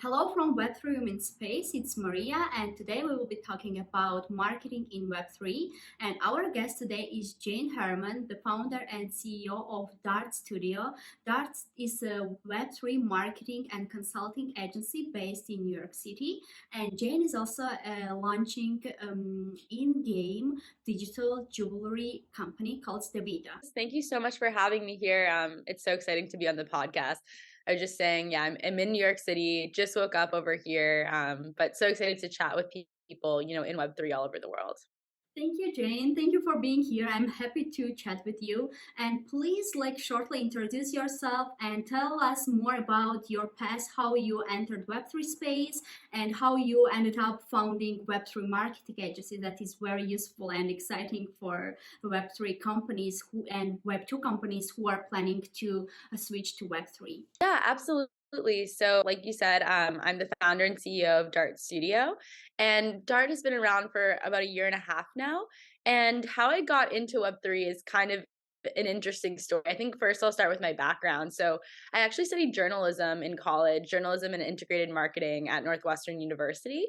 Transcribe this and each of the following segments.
Hello from Web3 Women Space. It's Maria, and today we will be talking about marketing in Web3. And our guest today is Jane Herman, the founder and CEO of Dart Studio. Dart is a Web3 marketing and consulting agency based in New York City. And Jane is also launching in-game digital jewelry company called Davida. Thank you so much for having me here. It's so exciting to be on the podcast. I was just saying, yeah, I'm in New York City, just woke up over here, but so excited to chat with people, in Web3 all over the world. Thank you, Jane. Thank you for being here. I'm happy to chat with you. And please, shortly introduce yourself and tell us more about your past, how you entered Web3 space, and how you ended up founding Web3 marketing agency. That is very useful and exciting for Web3 companies and Web2 companies who are planning to switch to Web3. Yeah, absolutely. So, like you said, I'm the founder and CEO of Dart Studio, and Dart has been around for about a year and a half now. And how I got into Web3 is kind of an interesting story. I think first I'll start with my background. So, I actually studied journalism in college, journalism and integrated marketing at Northwestern University.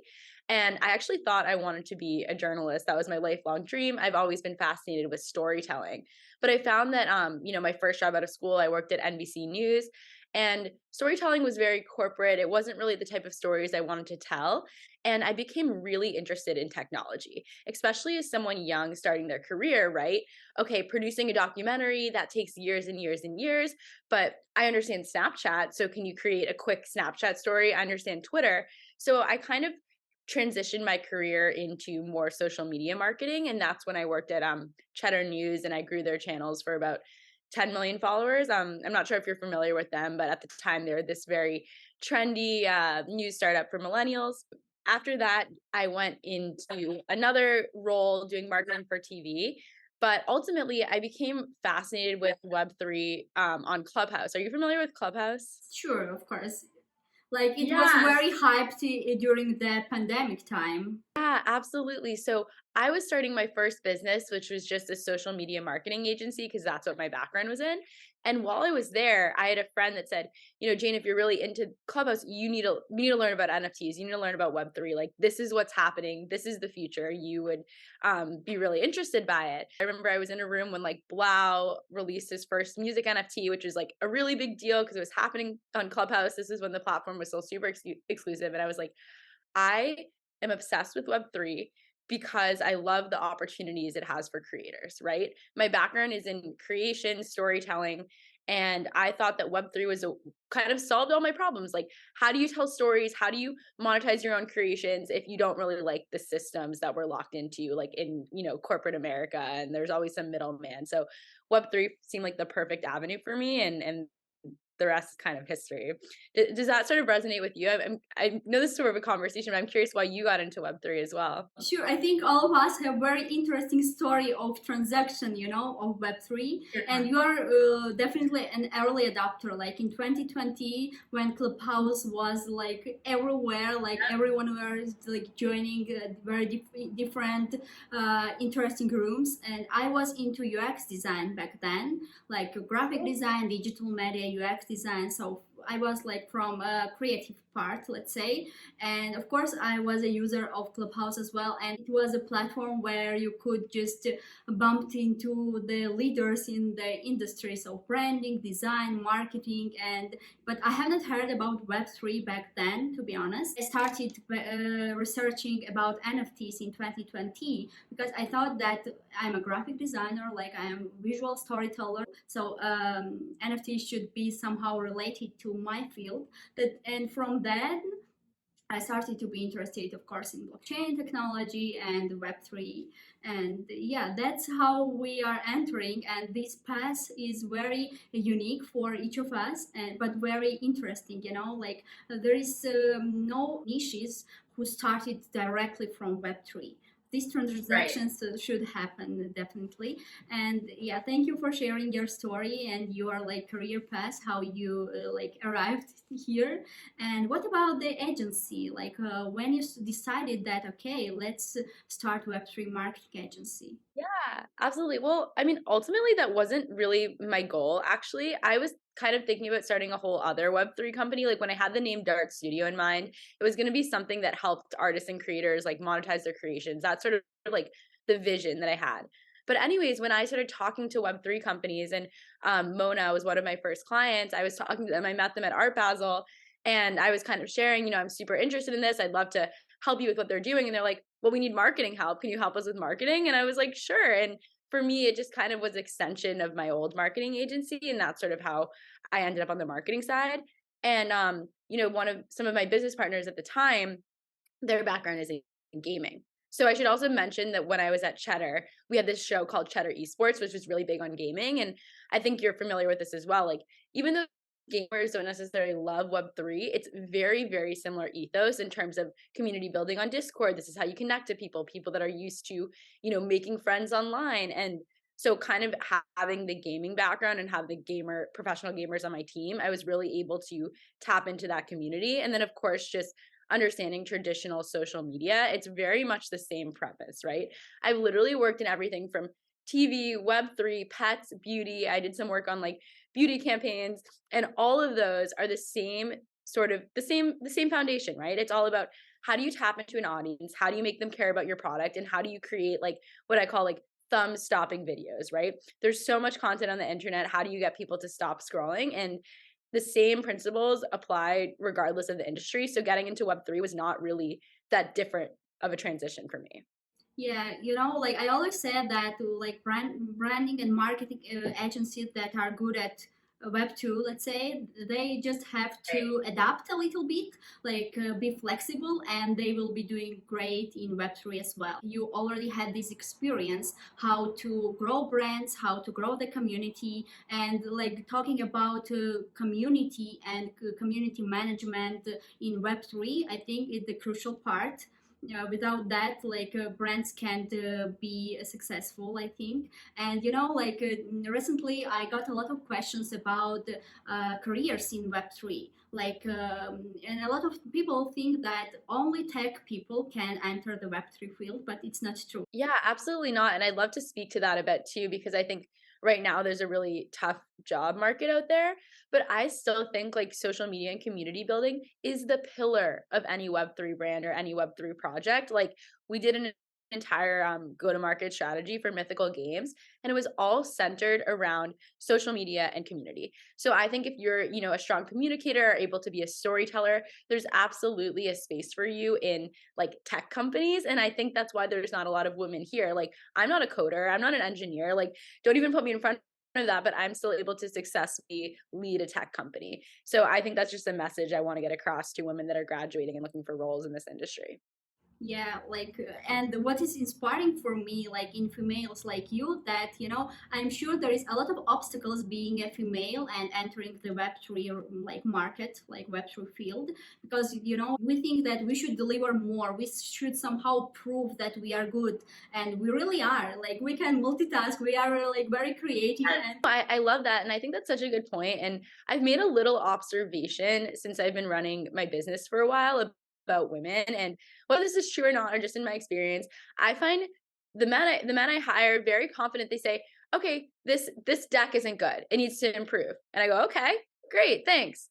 And I actually thought I wanted to be a journalist. That was my lifelong dream. I've always been fascinated with storytelling. But I found that, my first job out of school, I worked at NBC News. And storytelling was very corporate. It wasn't really the type of stories I wanted to tell. And I became really interested in technology, especially as someone young starting their career, right? Okay, producing a documentary, that takes years and years and years. But I understand Snapchat. So can you create a quick Snapchat story? I understand Twitter. So I kind of transitioned my career into more social media marketing. And that's when I worked at Cheddar News and I grew their channels for about 10 million followers. I'm not sure if you're familiar with them, but at the time they were this very trendy news startup for millennials. After that, I went into another role doing marketing for TV. But ultimately, I became fascinated with Web3 on Clubhouse. Are you familiar with Clubhouse? Sure, of course. Like it was Yes. very hyped during the pandemic time. Yeah, absolutely. So I was starting my first business, which was just a social media marketing agency, because that's what my background was in. And while I was there, I had a friend that said, Jane, if you're really into Clubhouse, you need to learn about NFTs. You need to learn about Web3. Like, this is what's happening. This is the future. You would be really interested by it. I remember I was in a room when like Blau released his first music NFT, which was like a really big deal because it was happening on Clubhouse. This is when the platform was still super exclusive. And I was like, I am obsessed with Web3 because I love the opportunities it has for creators, right? My background is in creation, storytelling, and I thought that Web3 was kind of solved all my problems. Like, how do you tell stories? How do you monetize your own creations if you don't really like the systems that we're locked into, like in, corporate America, and there's always some middleman. So Web3 seemed like the perfect avenue for me, and the rest is kind of history. Does that sort of resonate with you? I know this is sort of a conversation, but I'm curious why you got into Web3 as well. Sure, I think all of us have very interesting story of transaction, of Web3, and you are definitely an early adopter. Like in 2020, when Clubhouse was like everywhere, like everyone was like joining very different, interesting rooms, and I was into UX design back then, like graphic design, digital media, UX design. So I was like from a creative part, let's say. And of course, I was a user of Clubhouse as well. And it was a platform where you could just bump into the leaders in the industry. So branding, design, marketing. But I haven't heard about Web3 back then, to be honest. I started researching about NFTs in 2020 because I thought that I'm a graphic designer, like I am a visual storyteller. So NFTs should be somehow related to my field. And from then I started to be interested, of course, in blockchain technology and Web3. And yeah, that's how we are entering. And this path is very unique for each of us, but very interesting. Like there is no niches who started directly from Web3. These transactions should happen definitely. And yeah, thank you for sharing your story and your like career path, how you like arrived here. And what about the agency? Like when you decided that okay, let's start Web3 marketing agency. Yeah, absolutely. Well, I mean, ultimately, that wasn't really my goal. Actually, I was kind of thinking about starting a whole other Web3 company. Like when I had the name Dart Studio in mind, it was going to be something that helped artists and creators like monetize their creations. That's sort of like the vision that I had. But anyways, when I started talking to Web3 companies, and Mona was one of my first clients, I was talking to them. I met them at Art Basel, and I was kind of sharing, I'm super interested in this. I'd love to help you with what they're doing. And they're like, well, we need marketing help. Can you help us with marketing? And I was like, sure. And for me, it just kind of was extension of my old marketing agency. And that's sort of how I ended up on the marketing side. And, one of some of my business partners at the time, their background is in gaming. So I should also mention that when I was at Cheddar, we had this show called Cheddar Esports, which was really big on gaming. And I think you're familiar with this as well. Like, even though gamers don't necessarily love Web3, it's very, very similar ethos in terms of community building on Discord. This is how you connect to people that are used to, making friends online. And so kind of having the gaming background and have the professional gamers on my team, I was really able to tap into that community. And then of course, just understanding traditional social media, it's very much the same premise, right? I've literally worked in everything from TV, Web3, pets, beauty. I did some work on like beauty campaigns, and all of those are the same sort of the same foundation, right? It's all about how do you tap into an audience, how do you make them care about your product, and how do you create like what I call like thumb stopping videos, right? There's so much content on the internet. How do you get people to stop scrolling? And the same principles apply regardless of the industry. So getting into Web3 was not really that different of a transition for me. Yeah, like I always said that like branding and marketing agencies that are good at Web 2, let's say, they just have to adapt a little bit, like be flexible, and they will be doing great in Web 3 as well. You already had this experience how to grow brands, how to grow the community, and like talking about community and community management in Web 3, I think is the crucial part. Without that, like brands can't be successful, I think. And like recently I got a lot of questions about careers in Web3, like and a lot of people think that only tech people can enter the Web3 field, but it's not true. Yeah, absolutely not. And I'd love to speak to that a bit too, because I think right now there's a really tough job market out there. But I still think like social media and community building is the pillar of any Web3 brand or any Web3 project. Like we did an entire go to market strategy for Mythical Games, and it was all centered around social media and community. So I think if you're, a strong communicator, able to be a storyteller, there's absolutely a space for you in like tech companies. And I think that's why there's not a lot of women here. Like I'm not a coder, I'm not an engineer, like don't even put me in front of that, but I'm still able to successfully lead a tech company. So I think that's just a message I want to get across to women that are graduating and looking for roles in this industry. Yeah, like and what is inspiring for me, like in females like you, that I'm sure there is a lot of obstacles being a female and entering the Web3 like market, like Web3 field, because we think that we should deliver more, we should somehow prove that we are good, and we really are, like we can multitask, we are like very creative. And I love that. And I think that's such a good point. And I've made a little observation since I've been running my business for a while about women. And whether this is true or not, or just in my experience, I find the men I hire very confident. They say, okay, this deck isn't good. It needs to improve. And I go, okay, great, thanks.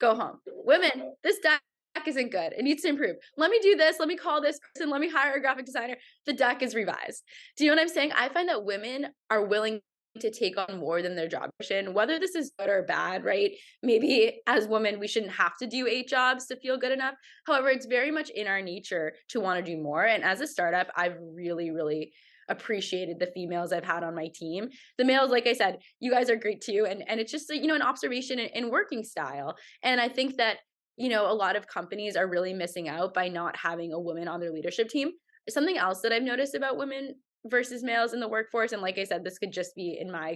Go home. Women, this deck isn't good. It needs to improve. Let me do this. Let me call this person. Let me hire a graphic designer. The deck is revised. Do you know what I'm saying? I find that women are willing to take on more than their job description, whether this is good or bad, right? Maybe as women, we shouldn't have to do 8 jobs to feel good enough. However, it's very much in our nature to want to do more. And as a startup, I've really, really appreciated the females I've had on my team. The males, like I said, you guys are great too. And it's just, an observation in working style. And I think that, a lot of companies are really missing out by not having a woman on their leadership team. Something else that I've noticed about women versus males in the workforce, and like I said, this could just be in my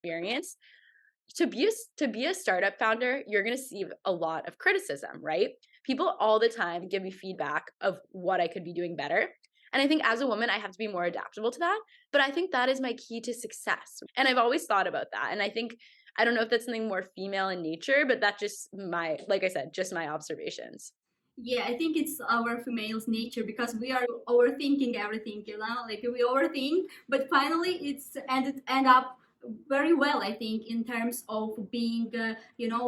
experience. To be a startup founder, you're going to see a lot of criticism, right? People all the time give me feedback of what I could be doing better. And I think as a woman, I have to be more adaptable to that. But I think that is my key to success. And I've always thought about that. And I think, I don't know if that's something more female in nature, but that's just like I said, just my observations. Yeah, I think it's our females' nature because we are overthinking everything, like we overthink, but finally end up very well, I think, in terms of being,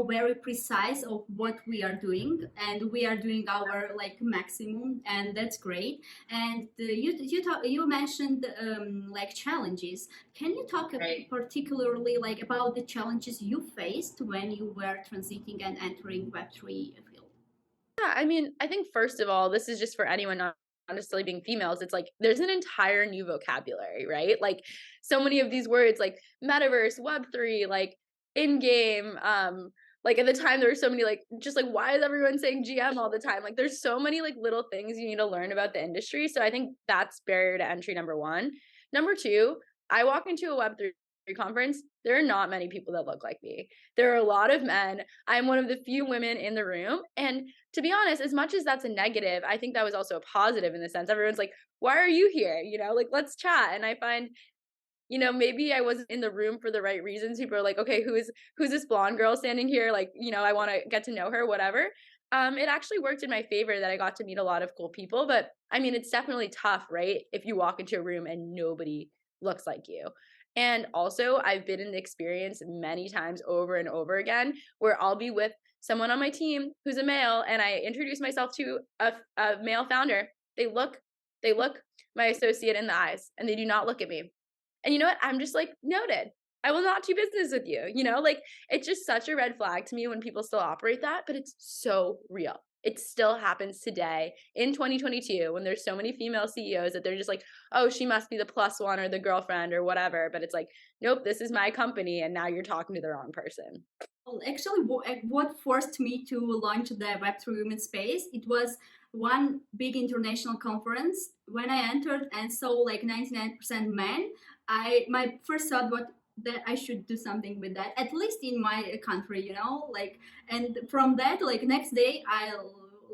very precise of what we are doing, and we are doing our like maximum, and that's great. And you mentioned like challenges. Can you talk Right. particularly like about the challenges you faced when you were transiting and entering Web3 field? Yeah, I mean, I think first of all, this is just for anyone not necessarily being females. It's like there's an entire new vocabulary, right? Like so many of these words like metaverse, web3, like in-game, like at the time there were so many like just like why is everyone saying GM all the time? Like there's so many like little things you need to learn about the industry. So I think that's barrier to entry number one. Number two, I walk into a web3 conference, there are not many people that look like me. There are a lot of men. I'm one of the few women in the room. And to be honest, as much as that's a negative, I think that was also a positive in the sense everyone's like, why are you here? Like let's chat. And I find, maybe I wasn't in the room for the right reasons. People are like, okay, who's this blonde girl standing here? Like, I want to get to know her, whatever. It actually worked in my favor that I got to meet a lot of cool people. But I mean, it's definitely tough, right? If you walk into a room and nobody looks like you. And also, I've been in the experience many times over and over again where I'll be with someone on my team who's a male and I introduce myself to a male founder. They look my associate in the eyes and they do not look at me. And you know what? I'm just like, noted. I will not do business with you. Like it's just such a red flag to me when people still operate that, but it's so real. It still happens today in 2022 when there's so many female CEOs that they're just like, oh, she must be the plus one or the girlfriend or whatever. But it's like, nope, this is my company. And now you're talking to the wrong person. Well, actually, what forced me to launch the Web3 Women Space, it was one big international conference. When I entered and saw like 99% men, my first thought was that I should do something with that, at least in my country, like, and from that, like next day, I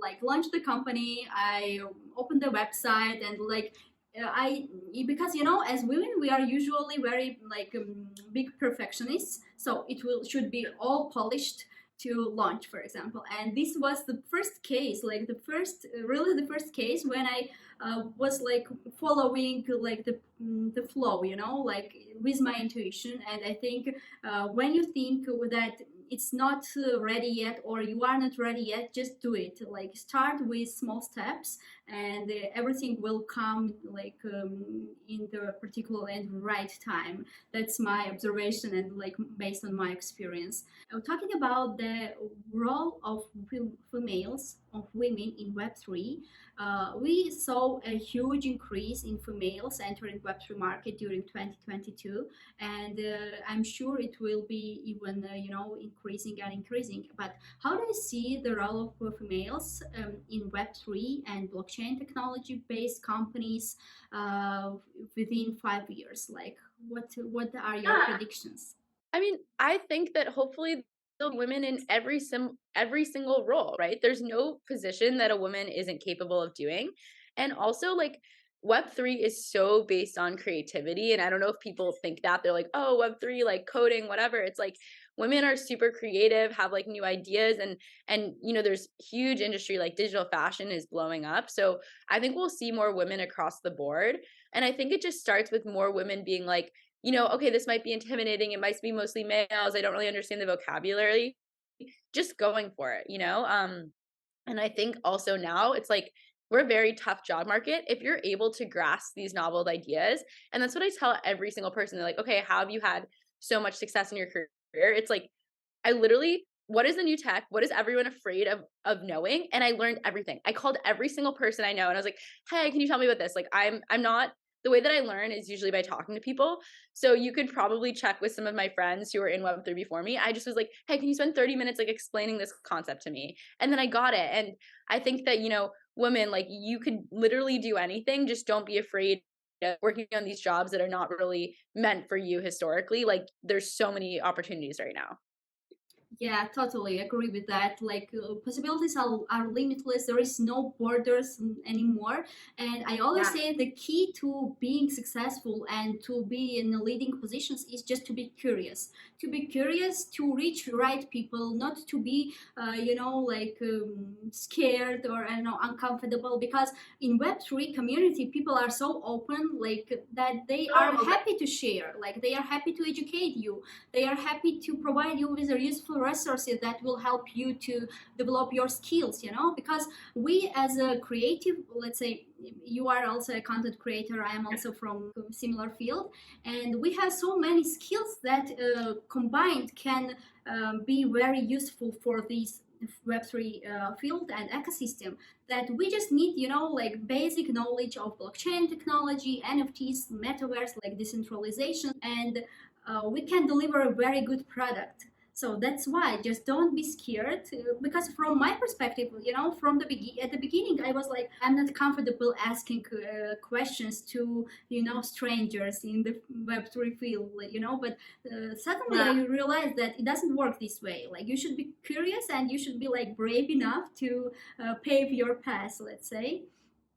like launched the company. I opened the website and like I because as women we are usually very like big perfectionists, so it will should be all polished to launch, for example. And this was the first case, like the first case when I was like following like the flow, like with my intuition. And I think when you think that it's not ready yet or you are not ready yet, just do it. Like start with small steps, and everything will come like in the particular and right time. That's my observation and like based on my experience. Talking about the role of females, of women in Web3, we saw a huge increase in females entering Web3 market during 2022, and I'm sure it will be even increasing and increasing. But how do you see the role of females in Web3 and blockchain technology based companies uh, within 5 years? Like, what are your predictions? I mean, I think that hopefully there'll be women in every single role, right? There's no position that a woman isn't capable of doing. And also like Web3 is so based on creativity. And I don't know if people think that they're like, oh, Web3, like coding, whatever. It's like women are super creative, have like new ideas and there's huge industry like digital fashion is blowing up. So I think we'll see more women across the board. And I think it just starts with more women being like, okay, this might be intimidating. It might be mostly males. I don't really understand the vocabulary. Just going for it. And I think also now it's like we're a very tough job market. If you're able to grasp these novel ideas, and that's what I tell every single person. They're like, okay, how have you had so much success in your career? It's like I literally, what is the new tech? What is everyone afraid of knowing? And I learned everything. I called every single person I know and I was like, hey, can you tell me about this? Like I'm not the way that I learn is usually by talking to people. So you could probably check with some of my friends who were in Web3 before me. I just was like, hey, can you spend 30 minutes like explaining this concept to me? And then I got it. And I think that, women, like you could literally do anything. Just don't be afraid of working on these jobs that are not really meant for you historically. Like there's so many opportunities right now. Yeah, totally agree with that. Like possibilities are limitless. There is no borders anymore. And I always Yeah. say the key to being successful and to be in the leading positions is just to be curious. To be curious, to reach right people, not to be, like scared or uncomfortable. Because in Web3 community, people are so open, like that they are Oh, happy to share. Like they are happy to educate you, they are happy to provide you with useful resources that will help you to develop your skills, because we as a creative, let's say you are also a content creator, I am also from a similar field, and we have so many skills that combined can be very useful for this web3 field and ecosystem, that we just need, like basic knowledge of blockchain technology, nfts, metaverse, like decentralization, and we can deliver a very good product. So that's why just don't be scared, because from my perspective, from at the beginning I was like, I'm not comfortable asking questions to strangers in the web3 field, but suddenly I yeah. realized that it doesn't work this way. Like you should be curious and you should be like brave enough to pave your path, let's say.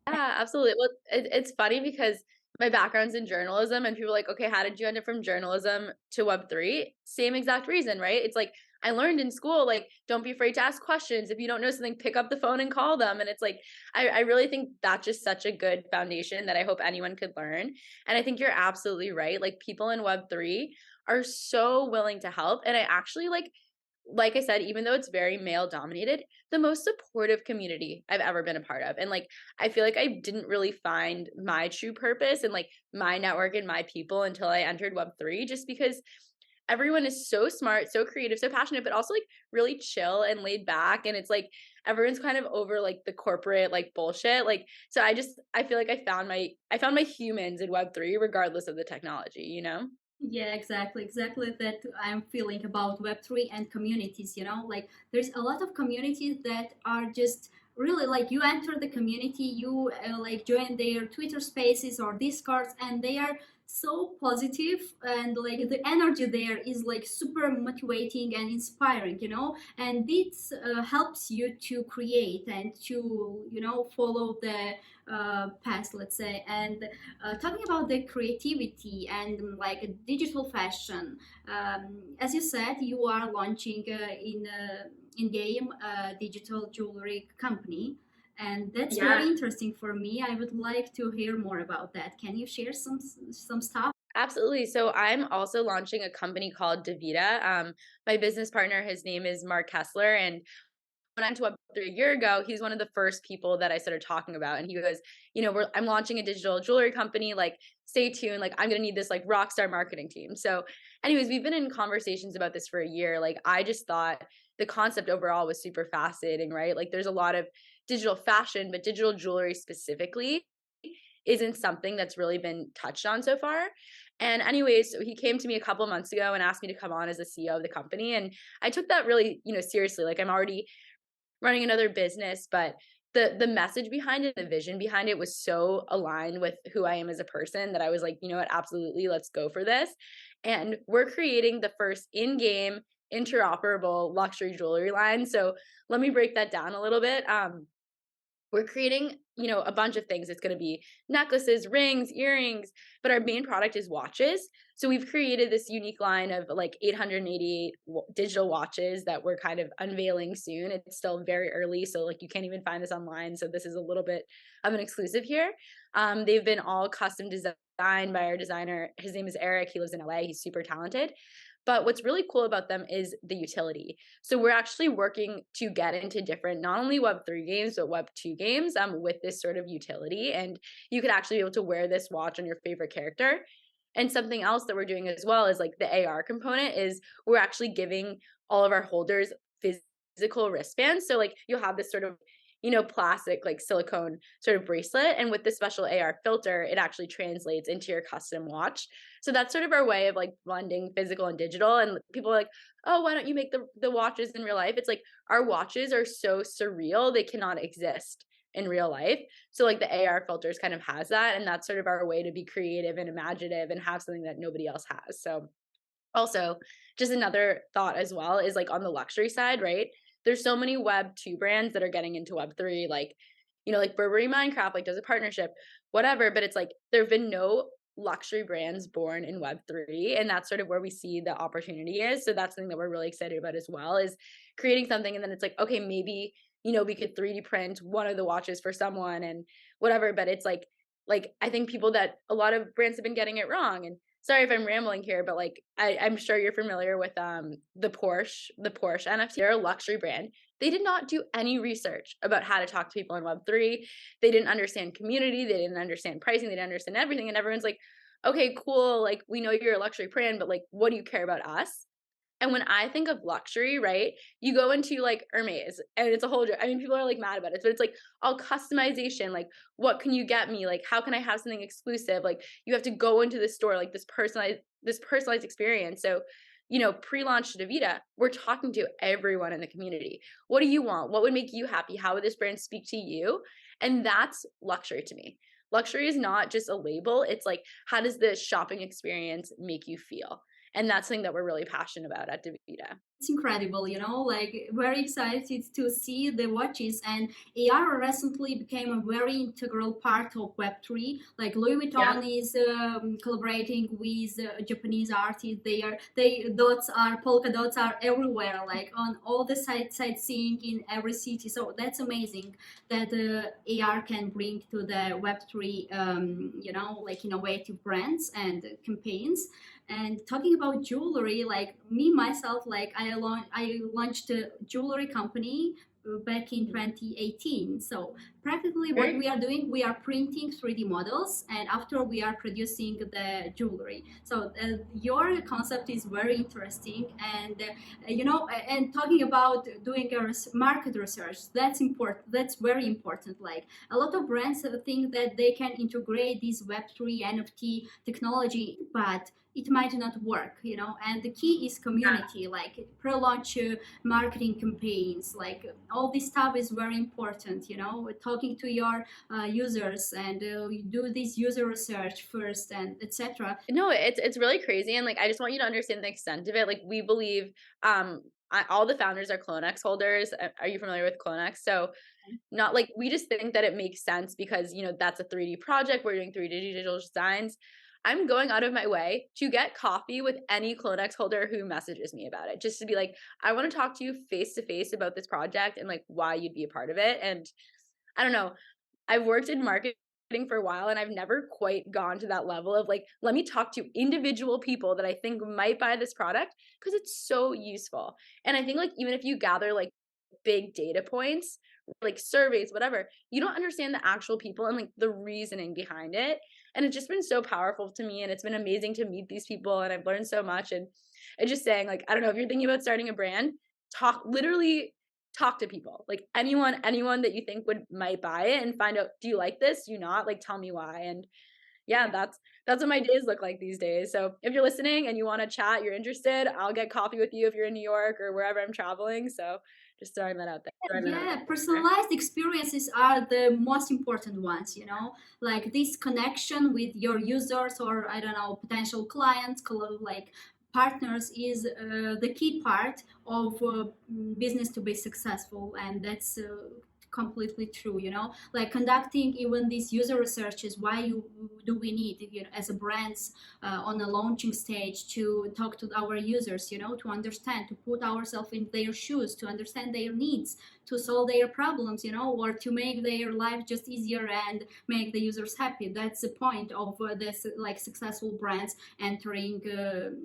Yeah, absolutely. Well, it's funny because my background's in journalism and people are like, okay, how did you end up from journalism to Web3? Same exact reason, right? It's like I learned in school, like, don't be afraid to ask questions. If you don't know something, pick up the phone and call them. And it's like, I really think that's just such a good foundation that I hope anyone could learn. And I think you're absolutely right. Like people in Web3 are so willing to help. And I actually like I said, even though it's very male dominated, the most supportive community I've ever been a part of. And like, I feel like I didn't really find my true purpose and like my network and my people until I entered Web3, just because everyone is so smart, so creative, so passionate, but also like really chill and laid back. And it's like, everyone's kind of over like the corporate like bullshit. Like, so I feel like I found my humans in Web3 regardless of the technology, you know? Yeah, exactly that I'm feeling about Web3 and communities, like there's a lot of communities that are just really like, you enter the community, you like join their Twitter spaces or Discords, and they are so positive, and like the energy there is like super motivating and inspiring, and this helps you to create and to, follow the path, let's say. And talking about the creativity and like digital fashion, as you said, you are launching in game digital jewelry company, and that's very Yeah. interesting for me. I would like to hear more about that. Can you share some stuff? Absolutely. So I'm also launching a company called Davida. My business partner, his name is Mark Kessler, and when I went to Web3 a year ago, he's one of the first people that I started talking about. And he goes, I'm launching a digital jewelry company. Like, stay tuned. Like, I'm going to need this like rock star marketing team. So, anyways, we've been in conversations about this for a year. Like, I just thought the concept overall was super fascinating, right? Like, there's a lot of digital fashion, but digital jewelry specifically isn't something that's really been touched on so far. And anyways, so he came to me a couple months ago and asked me to come on as the CEO of the company. And I took that really, seriously. Like I'm already running another business, but the message behind it, the vision behind it was so aligned with who I am as a person that I was like, you know what, absolutely, let's go for this. And we're creating the first in-game interoperable luxury jewelry line. So let me break that down a little bit. We're creating, a bunch of things. It's going to be necklaces, rings, earrings, but our main product is watches. So we've created this unique line of like 888 digital watches that we're kind of unveiling soon. It's still very early, so like you can't even find this online. So this is a little bit of an exclusive here. They've been all custom designed by our designer. His name is Eric. He lives in LA. He's super talented. But what's really cool about them is the utility. So we're actually working to get into different, not only Web3 games, but Web2 games with this sort of utility. And you could actually be able to wear this watch on your favorite character. And something else that we're doing as well is like the AR component is we're actually giving all of our holders physical wristbands. So like you'll have this sort of plastic like silicone sort of bracelet. And with the special AR filter, it actually translates into your custom watch. So that's sort of our way of like blending physical and digital. And people are like, oh, why don't you make the watches in real life? It's like our watches are so surreal, they cannot exist in real life. So like the AR filters kind of has that. And that's sort of our way to be creative and imaginative and have something that nobody else has. So Also, just another thought as well is like on the luxury side, right? There's so many Web 2 brands that are getting into Web 3, like, like Burberry Minecraft, like does a partnership, whatever. But it's like there have been no luxury brands born in Web 3. And that's sort of where we see the opportunity is. So that's something that we're really excited about as well, is creating something. And then it's like, okay, maybe, we could 3D print one of the watches for someone and whatever. But it's like I think people that a lot of brands have been getting it wrong. And sorry if I'm rambling here, but like I'm sure you're familiar with the Porsche NFT. They're a luxury brand. They did not do any research about how to talk to people in Web3. They didn't understand community. They didn't understand pricing. They didn't understand everything. And everyone's like, okay, cool. Like, we know you're a luxury brand, but like, what do you care about us? And when I think of luxury, right, you go into like Hermes and it's a whole, I mean, people are like mad about it, but it's like all customization. Like, what can you get me? Like, how can I have something exclusive? Like, you have to go into the store, like this personalized experience. So, pre-launch to Davida, we're talking to everyone in the community. What do you want? What would make you happy? How would this brand speak to you? And that's luxury to me. Luxury is not just a label. It's like, how does this shopping experience make you feel? And that's something that we're really passionate about at Davida. It's incredible, like very excited to see the watches. And AR recently became a very integral part of Web3. Like Louis Yeah. Vuitton is collaborating with Japanese artists. Polka dots are everywhere, like on all the sightseeing in every city. So that's amazing that AR can bring to the Web3, like innovative brands and campaigns. And talking about jewelry, like me myself, like I launched a jewelry company back in 2018. So practically what Very we are doing, we are printing 3D models, and after we are producing the jewelry. So your concept is very interesting. And and talking about doing a market research, that's important. That's very important. Like a lot of brands think that they can integrate this Web3 NFT technology, but it might not work, and the key is community, like pre-launch marketing campaigns, like all this stuff is very important, talking to your users, and you do this user research first, and etc. No, it's really crazy, and like I just want you to understand the extent of it. Like we believe, all the founders are CloneX holders. Are you familiar with CloneX? So not like we just think that it makes sense because that's a 3D project. We're doing 3D digital designs. I'm going out of my way to get coffee with any CloneX holder who messages me about it, just to be like, I want to talk to you face to face about this project and like why you'd be a part of it. And I don't know, I've worked in marketing for a while and I've never quite gone to that level of like, let me talk to individual people that I think might buy this product because it's so useful. And I think like even if you gather like big data points, like surveys, whatever, you don't understand the actual people and like the reasoning behind it. And it's just been so powerful to me. And it's been amazing to meet these people. And I've learned so much. And it's just saying, like, I don't know, if you're thinking about starting a brand, literally talk to people, like anyone that you think might buy it and find out, do you like this? Do you not? Like, tell me why. And yeah, that's what my days look like these days. So if you're listening and you want to chat, you're interested, I'll get coffee with you if you're in New York or wherever I'm traveling. So just throwing that out Yeah, there. personalized experiences are the most important ones, like this connection with your users, or I don't know, potential clients, like partners, is the key part of business to be successful. And that's completely true, like conducting even these user researches. Why do we need, as a brands, on a launching stage, to talk to our users, to understand, to put ourselves in their shoes, to understand their needs, to solve their problems, or to make their life just easier and make the users happy. That's the point of this, like successful brands entering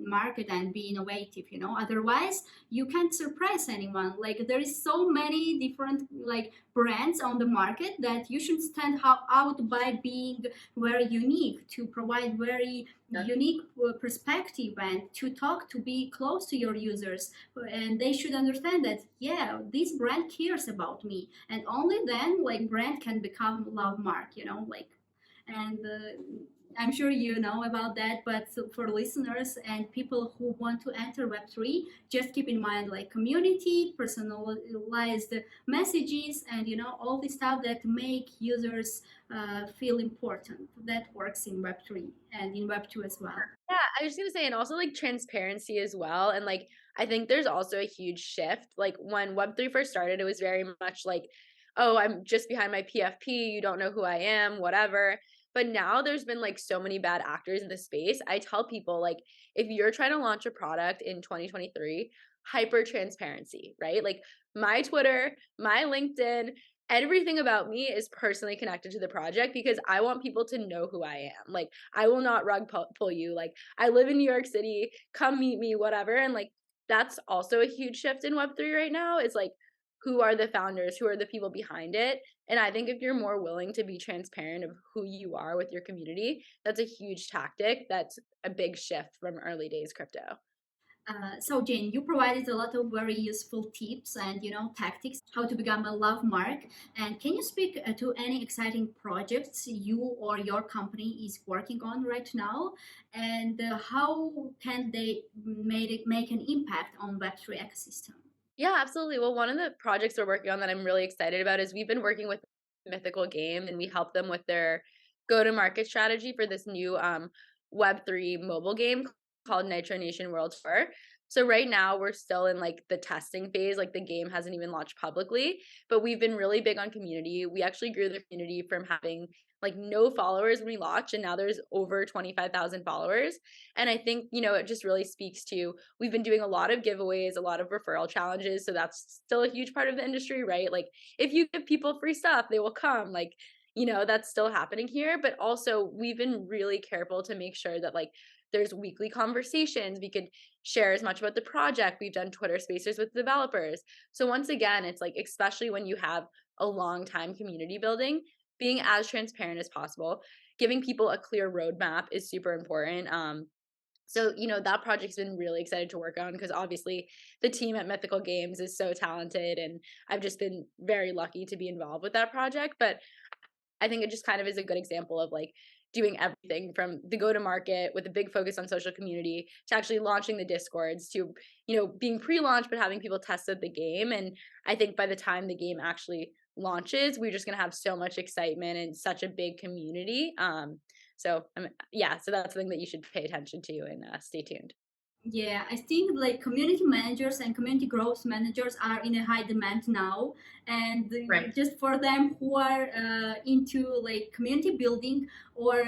market and be innovative. Otherwise, you can't surprise anyone. Like there is so many different like brands on the market that you should stand out by being very unique, to provide very unique perspective, and to talk, to be close to your users. And they should understand that, yeah, this brand cares about me, and only then like brand can become love mark, like. and I'm sure you know about that, but for listeners and people who want to enter Web3, just keep in mind like community, personalized messages, and all the stuff that make users feel important. That works in Web3 and in Web2 as well. Yeah, I was just gonna say, and also like transparency as well. And like, I think there's also a huge shift. Like when Web3 first started, it was very much like, oh, I'm just behind my PFP, you don't know who I am, whatever. But now there's been like so many bad actors in the space. I tell people, like, if you're trying to launch a product in 2023, hyper transparency, right? Like my Twitter, my LinkedIn, everything about me is personally connected to the project because I want people to know who I am. Like, I will not pull you. Like, I live in New York City, come meet me, whatever. And like, that's also a huge shift in Web3 right now is like, who are the founders? Who are the people behind it? And I think if you're more willing to be transparent of who you are with your community, that's a huge tactic. That's a big shift from early days crypto. So Jane, you provided a lot of very useful tips and tactics how to become a love mark. And can you speak to any exciting projects you or your company is working on right now, and how can they make an impact on Web3 ecosystem? Yeah, absolutely. Well, one of the projects we're working on that I'm really excited about is we've been working with Mythical Game and we help them with their go-to-market strategy for this new Web3 mobile game called Nitro Nation World Tour. So right now we're still in like the testing phase, like the game hasn't even launched publicly, but we've been really big on community. We actually grew the community from having like no followers when we launched and now there's over 25,000 followers. And I think, it just really speaks to we've been doing a lot of giveaways, a lot of referral challenges. So that's still a huge part of the industry, right? Like if you give people free stuff, they will come. Like, that's still happening here. But also we've been really careful to make sure that like there's weekly conversations. We could share as much about the project. We've done Twitter spaces with developers. So once again, it's like, especially when you have a long time community building, being as transparent as possible, giving people a clear roadmap is super important. So, that project's been really excited to work on because obviously the team at Mythical Games is so talented and I've just been very lucky to be involved with that project. But I think it just kind of is a good example of like doing everything from the go to market with a big focus on social community to actually launching the discords to, being pre-launch but having people test out the game. And I think by the time the game actually launches, we're just going to have so much excitement and such a big community. So that's something that you should pay attention to and stay tuned. Yeah, I think like community managers and community growth managers are in a high demand now, and Right. just for them who are into like community building, or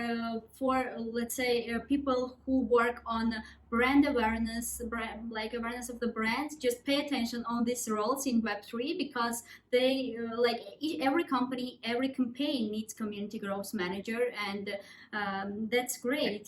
for let's say people who work on brand awareness, like awareness of the brand, just pay attention on these roles in Web3 because they like every company, every campaign needs community growth manager, and that's great.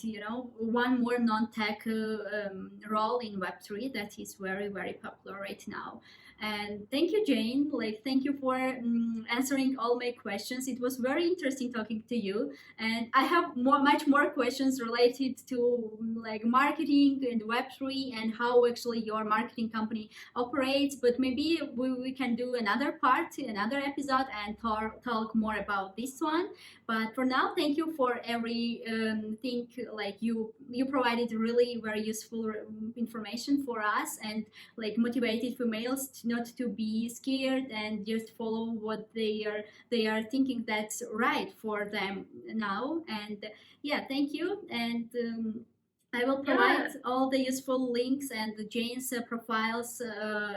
One more non-tech role in Web3 that is very, very popular right now. And thank you, Jane. Like, thank you for answering all my questions. It was very interesting talking to you. And I have much more questions related to like marketing and Web3 and how actually your marketing company operates. But maybe we can do another part, another episode, and talk more about this one. But for now, thank you for every thing. Like you provided really very useful information for us and like motivated females not to be scared and just follow what they are thinking that's right for them now. And yeah, thank you. And I will provide all the useful links and the Jane's profiles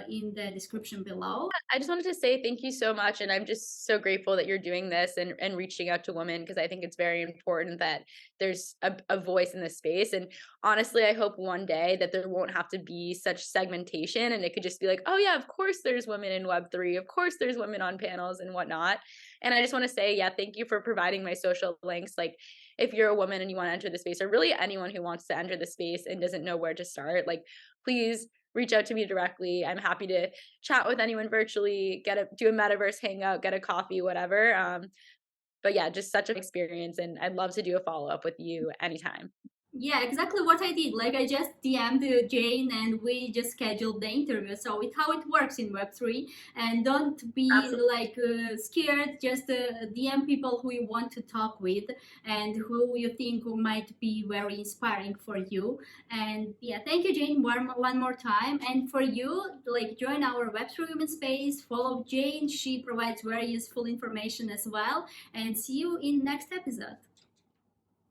in the description below. I just wanted to say thank you so much. And I'm just so grateful that you're doing this and reaching out to women because I think it's very important that there's a voice in this space. And honestly, I hope one day that there won't have to be such segmentation and it could just be like, oh, yeah, of course there's women in Web3. Of course there's women on panels and whatnot. And I just want to say, yeah, thank you for providing my social links. Like, if you're a woman and you want to enter the space, or really anyone who wants to enter the space and doesn't know where to start, like, please reach out to me directly. I'm happy to chat with anyone virtually, do a metaverse hangout, get a coffee, whatever. But yeah, just such an experience, and I'd love to do a follow up with you anytime. Yeah, exactly what I did. Like I just DM'd Jane and we just scheduled the interview. So it's how it works in Web3. And don't be Absolutely. like scared. Just DM people who you want to talk with and who you think might be very inspiring for you. And yeah, thank you, Jane, one more time. And for you, like join our Web3 Women Space. Follow Jane. She provides very useful information as well. And see you in next episode.